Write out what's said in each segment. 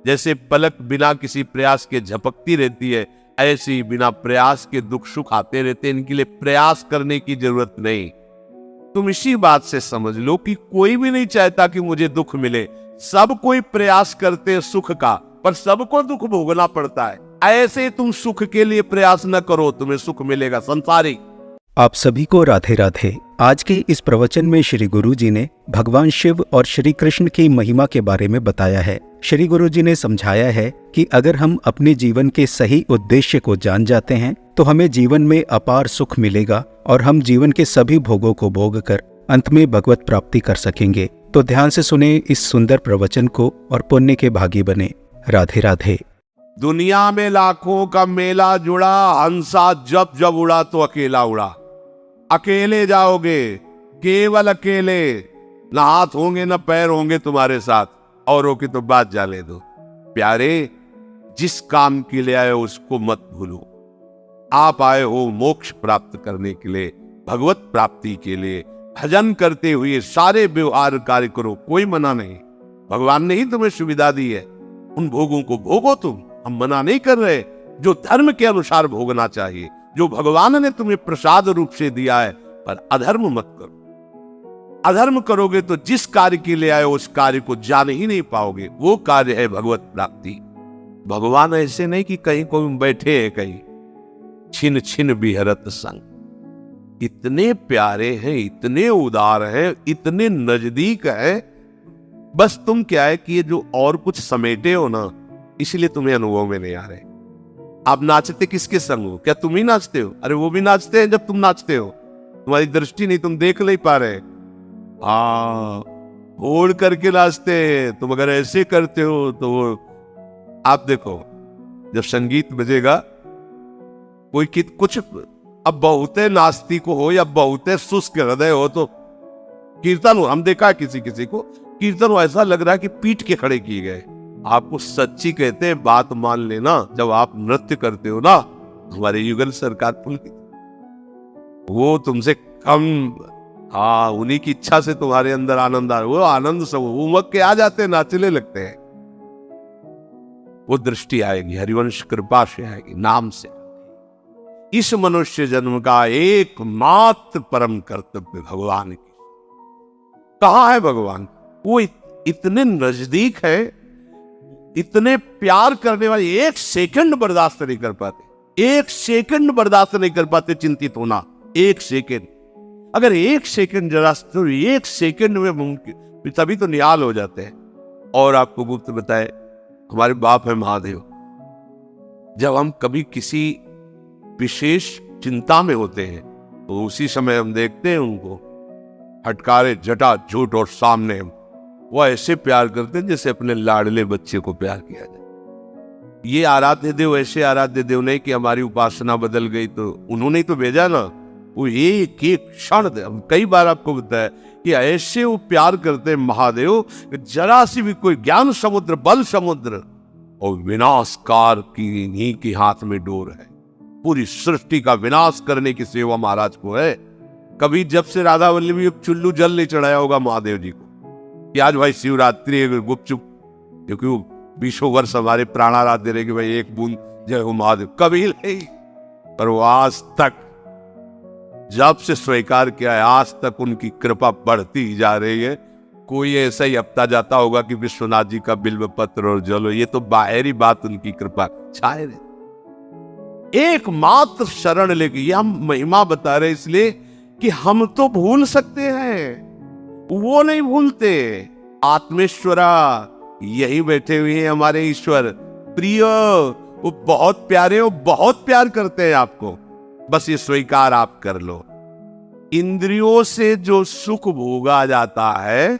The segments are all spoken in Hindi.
जैसे पलक बिना किसी प्रयास के झपकती रहती है, ऐसे ही बिना प्रयास के दुख सुख आते रहते हैं। इनके लिए प्रयास करने की जरूरत नहीं। तुम इसी बात से समझ लो कि कोई भी नहीं चाहता कि मुझे दुख मिले। सब कोई प्रयास करते हैं सुख का, पर सबको दुख भोगना पड़ता है। ऐसे तुम सुख के लिए प्रयास न करो, तुम्हें सुख मिलेगा संसारिक। आप सभी को राधे राधे। आज के इस प्रवचन में श्री गुरु जी ने भगवान शिव और श्री कृष्ण की महिमा के बारे में बताया है। श्री गुरु जी ने समझाया है कि अगर हम अपने जीवन के सही उद्देश्य को जान जाते हैं तो हमें जीवन में अपार सुख मिलेगा और हम जीवन के सभी भोगों को भोग कर अंत में भगवत प्राप्ति कर सकेंगे। तो ध्यान से सुने इस सुंदर प्रवचन को और पुण्य के भागी बने। राधे राधे। दुनिया में लाखों का मेला जुड़ा, हंसा जब जब उड़ा तो अकेला उड़ा। अकेले जाओगे, केवल अकेले, ना हाथ होंगे ना पैर होंगे तुम्हारे साथ, औरों की तो बात जाने दो। प्यारे, जिस काम के लिए आए हो उसको मत भूलो। आप आए हो मोक्ष प्राप्त करने के लिए, भगवत प्राप्ति के लिए। भजन करते हुए सारे व्यवहार कार्य करो, कोई मना नहीं। भगवान ने ही तुम्हें सुविधा दी है, उन भोगों को भोगो तुम। हम मना नहीं कर रहे, जो धर्म के अनुसार भोगना चाहिए, जो भगवान ने तुम्हें प्रसाद रूप से दिया है। पर अधर्म मत करो। अधर्म करोगे तो जिस कार्य के लिए आए उस कार्य को जान ही नहीं पाओगे। वो कार्य है भगवत प्राप्ति। भगवान ऐसे नहीं कि कहीं कोई बैठे है, कहीं छिन छिन बिहरत संग। इतने प्यारे हैं, इतने उदार हैं, इतने नजदीक है। बस तुम क्या है कि ये जो और कुछ समेटे हो ना, इसलिए तुम्हें अनुभव में नहीं आ रहे। आप नाचते किसके संग हो? क्या तुम ही नाचते हो? अरे वो भी नाचते हैं जब तुम नाचते हो। तुम्हारी दृष्टि नहीं, तुम देख नहीं पा रहे। ओढ़ करके नाचते हैं। तुम अगर ऐसे करते हो तो वो आप देखो, जब संगीत बजेगा, कोई कुछ अब बहुते नास्तिक हो या बहुते शुष्क हृदय हो तो कीर्तन हो, हम देखा किसी किसी को कीर्तन हो ऐसा लग रहा है कि पीट के खड़े किए गए। आपको सच्ची कहते हैं, बात मान लेना। जब आप नृत्य करते हो ना, हमारे युगल सरकार पुलकित, वो तुमसे कम, उन्हीं की इच्छा से तुम्हारे अंदर आनंद आ, वो आनंद सब उमक के आ जाते हैं, नाचने लगते हैं। वो दृष्टि आएगी, हरिवंश कृपा से आएगी, नाम से। इस मनुष्य जन्म का एकमात्र परम कर्तव्य भगवान की। कहां है भगवान? वो इतने नजदीक है, इतने प्यार करने वाले। एक सेकंड बर्दाश्त नहीं कर पाते, एक सेकंड बर्दाश्त नहीं कर पाते चिंतित होना। एक सेकंड, अगर एक सेकंड जरा तो एक सेकंड में मुमकिन, तभी तो निहाल हो जाते हैं। और आपको गुप्त बताए, हमारे बाप है महादेव। जब हम कभी किसी विशेष चिंता में होते हैं तो उसी समय हम देखते हैं उनको, हटकारे जटा झूठ और सामने वो ऐसे प्यार करते हैं जैसे अपने लाडले बच्चे को प्यार किया जाए। ये आराध्य देव ऐसे आराध्य देव नहीं कि हमारी उपासना बदल गई तो उन्होंने ही तो भेजा ना। वो एक एक क्षण, कई बार आपको बताया कि ऐसे वो प्यार करते हैं महादेव, जरा सी भी कोई ज्ञान समुद्र, बल समुद्र और विनाशकार की इन्हीं के हाथ में डोर है। पूरी सृष्टि का विनाश करने की सेवा महाराज को है। कभी जब से राधा वल्लभी चुल्लू जल नहीं चढ़ाया होगा महादेव जी को कि आज भाई शिवरात्रि गुपचुप, क्योंकि वो 20 वर्ष हमारे प्राणाराध्य रहे कि भाई एक बूंद जय हो महादेव, कभी नहीं। पर वो आज तक, जब से स्वीकार किया है, आज तक उनकी कृपा बढ़ती ही जा रही है। कोई ऐसा ही हफ्ता जाता होगा कि विश्वनाथ जी का बिल्व पत्र और जलो, ये तो बाहरी बात, उनकी कृपा छाए रहे। एकमात्र शरण लेके, ये हम महिमा बता रहे इसलिए कि हम तो भूल सकते हैं, वो नहीं भूलते। आत्मेश्वरा, यही बैठे हुए हैं हमारे ईश्वर प्रिय। वो बहुत प्यारे, वो बहुत प्यार करते हैं आपको। बस ये स्वीकार आप कर लो। इंद्रियों से जो सुख भोगा जाता है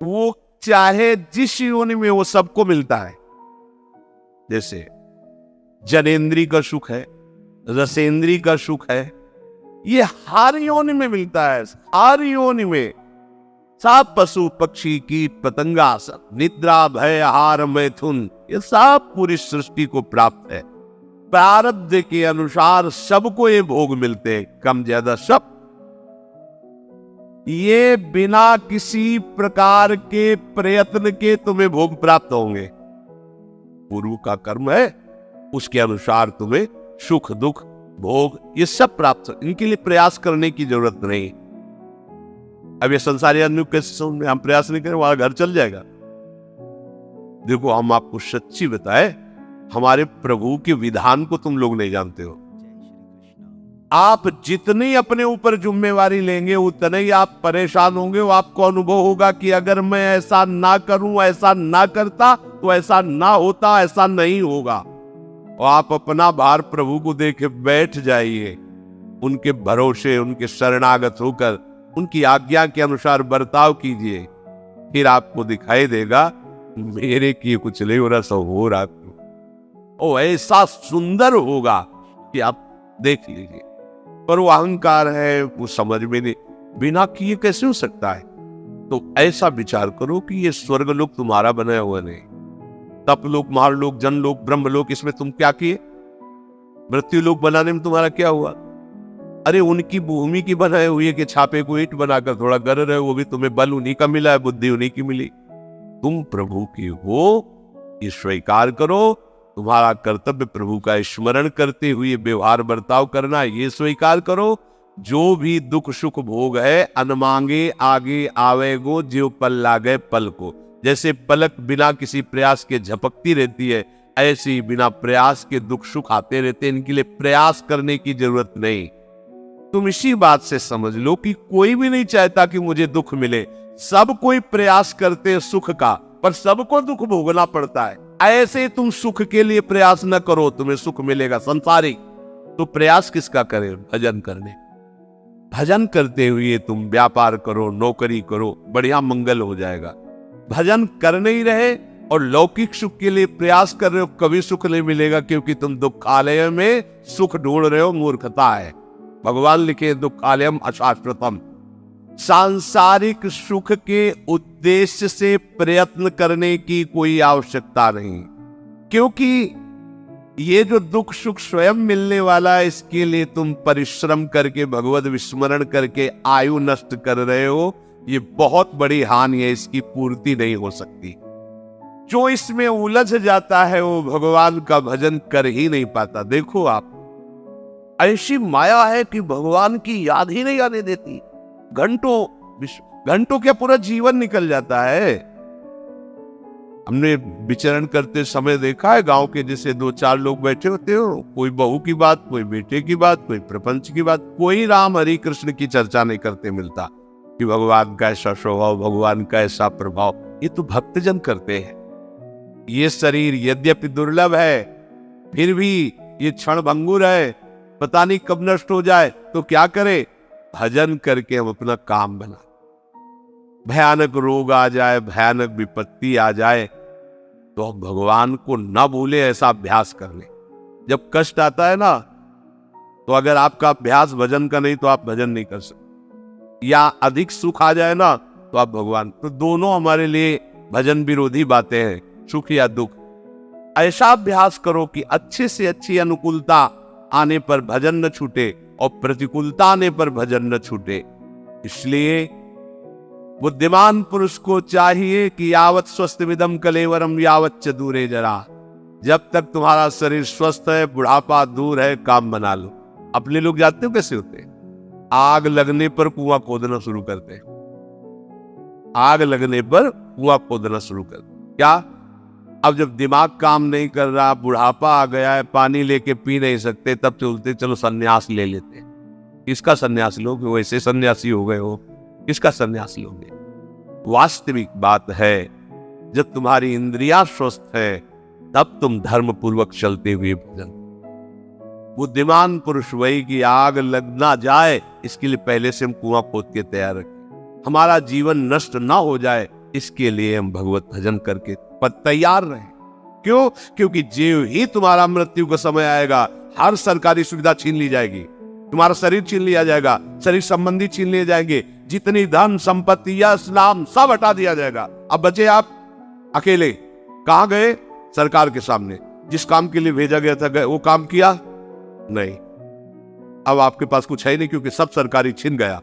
वो चाहे जिस योनि में वो सबको मिलता है। जैसे जनेन्द्री का सुख है, रसेंद्री का सुख है, ये हर योनि में मिलता है। हर योनि में सब पशु पक्षी कीट पतंगा, सब निद्रा भय आहार मैथुन, ये सब पूरी सृष्टि को प्राप्त है। प्रारब्ध के अनुसार सबको ये भोग मिलते हैं, कम ज्यादा सब। ये बिना किसी प्रकार के प्रयत्न के तुम्हें भोग प्राप्त होंगे। पूर्व का कर्म है, उसके अनुसार तुम्हें सुख दुख भोग ये सब प्राप्त, इनके लिए प्रयास करने की जरूरत नहीं। अब ये संसारी आदमी को कैसे समझ में, हम प्रयास नहीं करें वहां घर चल जाएगा। देखो हम आपको सच्ची बताए, हमारे प्रभु के विधान को तुम लोग नहीं जानते हो। आप जितनी अपने ऊपर जिम्मेवारी लेंगे उतने ही आप परेशान होंगे। वो आपको अनुभव होगा कि अगर मैं ऐसा ना करूं, ऐसा ना करता तो ऐसा ना होता, ऐसा नहीं होगा। और आप अपना भार प्रभु को देके बैठ जाइए, उनके भरोसे, उनके शरणागत होकर उनकी आज्ञा के अनुसार बर्ताव कीजिए, फिर आपको दिखाई देगा मेरे किए कुछ नहीं हो रहा, सब हो रहा। ओ ऐसा सुंदर होगा कि आप देख लीजिए। पर वो अहंकार है, वो समझ में नहीं, बिना किए कैसे हो सकता है। तो ऐसा विचार करो कि ये स्वर्ग लोक तुम्हारा बनाया हुआ नहीं, तप लोक, महालोक, जनलोक, ब्रह्मलोक, इसमें तुम क्या किए? मृत्यु लोक बनाने में तुम्हारा क्या हुआ? अरे उनकी भूमि की बनाए हुई है कि छापे को ईंट बनाकर थोड़ा कर रहे हो, वो भी तुम्हें बल उन्हीं का मिला है, बुद्धि उन्हीं की मिली। तुम प्रभु की हो ये स्वीकार करो। तुम्हारा कर्तव्य प्रभु का स्मरण करते हुए व्यवहार बर्ताव करना, ये स्वीकार करो। जो भी दुख सुख भोग है अनमांगे आगे आवेगो, जो पल लागे पल को। जैसे पलक बिना किसी प्रयास के झपकती रहती है, ऐसे ही बिना प्रयास के दुख सुख आते रहते हैं। इनके लिए प्रयास करने की जरूरत नहीं। तुम इसी बात से समझ लो कि कोई भी नहीं चाहता कि मुझे दुख मिले, सब कोई प्रयास करते हैं सुख का, पर सबको दुख भोगना पड़ता है। ऐसे तुम सुख के लिए प्रयास न करो, तुम्हें सुख मिलेगा संसारिक। तो प्रयास किसका करें? भजन करने। भजन करते हुए तुम व्यापार करो, नौकरी करो, बढ़िया मंगल हो जाएगा। भजन करने ही रहे और लौकिक सुख के लिए प्रयास कर रहे हो, कभी सुख नहीं मिलेगा, क्योंकि तुम दुखालय में सुख ढूंढ रहे हो, मूर्खता है। भगवान लिखे दुखालयम अशाश्वतम। सांसारिक सुख के उद्देश्य से प्रयत्न करने की कोई आवश्यकता नहीं, क्योंकि ये जो दुख सुख स्वयं मिलने वाला है, इसके लिए तुम परिश्रम करके भगवत विस्मरण करके आयु नष्ट कर रहे हो। ये बहुत बड़ी हानि है, इसकी पूर्ति नहीं हो सकती। जो इसमें उलझ जाता है वो भगवान का भजन कर ही नहीं पाता। देखो आप, ऐसी माया है कि भगवान की याद ही नहीं आने देती। घंटों क्या पूरा जीवन निकल जाता है। हमने विचरण करते समय देखा है गांव के जैसे 2-4 लोग बैठे होते हो, कोई बहू की बात, कोई बेटे की बात, कोई प्रपंच की बात, कोई राम हरि कृष्ण की चर्चा नहीं करते मिलता कि भगवान का ऐसा स्वभाव, भगवान का ऐसा प्रभाव। ये तो भक्तजन करते हैं। ये शरीर यद्यपि दुर्लभ है, फिर भी ये क्षण भंगुर है, पता नहीं कब नष्ट हो जाए। तो क्या करे? भजन करके हम अपना काम बना। भयानक रोग आ जाए, भयानक विपत्ति आ जाए, तो हम भगवान को न भूले, ऐसा अभ्यास कर ले। जब कष्ट आता है ना, तो अगर आपका अभ्यास भजन का नहीं तो आप भजन नहीं कर सकते। या अधिक सुख आ जाए ना, तो आप भगवान, तो दोनों हमारे लिए भजन विरोधी बातें हैं, सुख या दुख। ऐसा अभ्यास करो कि अच्छे से अच्छी अनुकूलता आने पर भजन न छूटे और प्रतिकूलता आने पर भजन न छूटे। इसलिए बुद्धिमान पुरुष को चाहिए कि यावत स्वस्थ विदम कलेवरम यावत च दूरे जरा। जब तक तुम्हारा शरीर स्वस्थ है, बुढ़ापा दूर है, काम बना लो। अपने लोग जानते हो कैसे होते हैं? आग लगने पर कुआं खोदना शुरू करते हैं। आग लगने पर कुआं खोदना शुरू करते। क्या? अब जब दिमाग काम नहीं कर रहा, बुढ़ापा आ गया है, पानी लेके पी नहीं सकते, तब चलते चलो सन्यास ले लेते। किसका सन्यास लोगे? वैसे सन्यासी हो गए हो, किसका सन्यास लोगे? वास्तविक बात है, जब तुम्हारी इंद्रियां स्वस्थ है, तब तुम धर्म पूर्वक चलते हुए भजन। बुद्धिमान पुरुष वही कि आग लग ना जाए, इसके लिए पहले से हम कुआं खोद के तैयार रखें। हमारा जीवन नष्ट ना हो जाए, इसके लिए हम भगवत भजन करके तैयार रहें। क्यों? क्योंकि जीव ही तुम्हारा मृत्यु का समय आएगा, हर सरकारी सुविधा छीन ली जाएगी, तुम्हारा शरीर छीन लिया जाएगा, शरीर संबंधी छीन लिए जाएंगे, जितनी धन संपत्ति या इस्लाम सब हटा दिया जाएगा। अब बचे आप अकेले। कहां गए? सरकार के सामने। जिस काम के लिए भेजा गया था, गए, वो काम किया नहीं। अब आपके पास कुछ है नहीं, क्योंकि सब सरकारी छीन गया।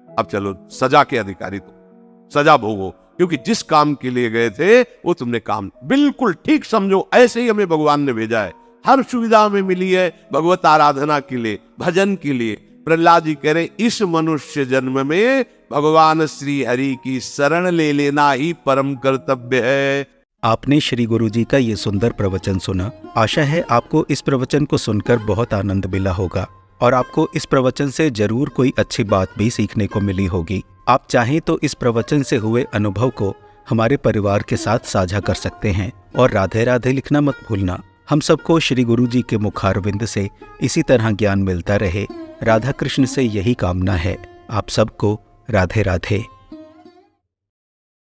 अब चलो सजा के अधिकारी, तो सजा भोगो। क्योंकि जिस काम के लिए गए थे वो तुमने काम बिल्कुल ठीक समझो। ऐसे ही हमें भगवान ने भेजा है, हर सुविधा हमें मिली है भगवत आराधना के लिए, भजन के लिए। प्रहलाद जी कह रहे इस मनुष्य जन्म में भगवान श्री हरि की शरण ले लेना ही परम कर्तव्य है। आपने श्री गुरु जी का ये सुंदर प्रवचन सुना। आशा है आपको इस प्रवचन को सुनकर बहुत आनंद मिला होगा और आपको इस प्रवचन से जरूर कोई अच्छी बात भी सीखने को मिली होगी। आप चाहें तो इस प्रवचन से हुए अनुभव को हमारे परिवार के साथ साझा कर सकते हैं और राधे राधे लिखना मत भूलना। हम सबको श्री गुरु जी के मुखारविंद से इसी तरह ज्ञान मिलता रहे। राधा कृष्ण से यही कामना है। आप सबको राधे राधे।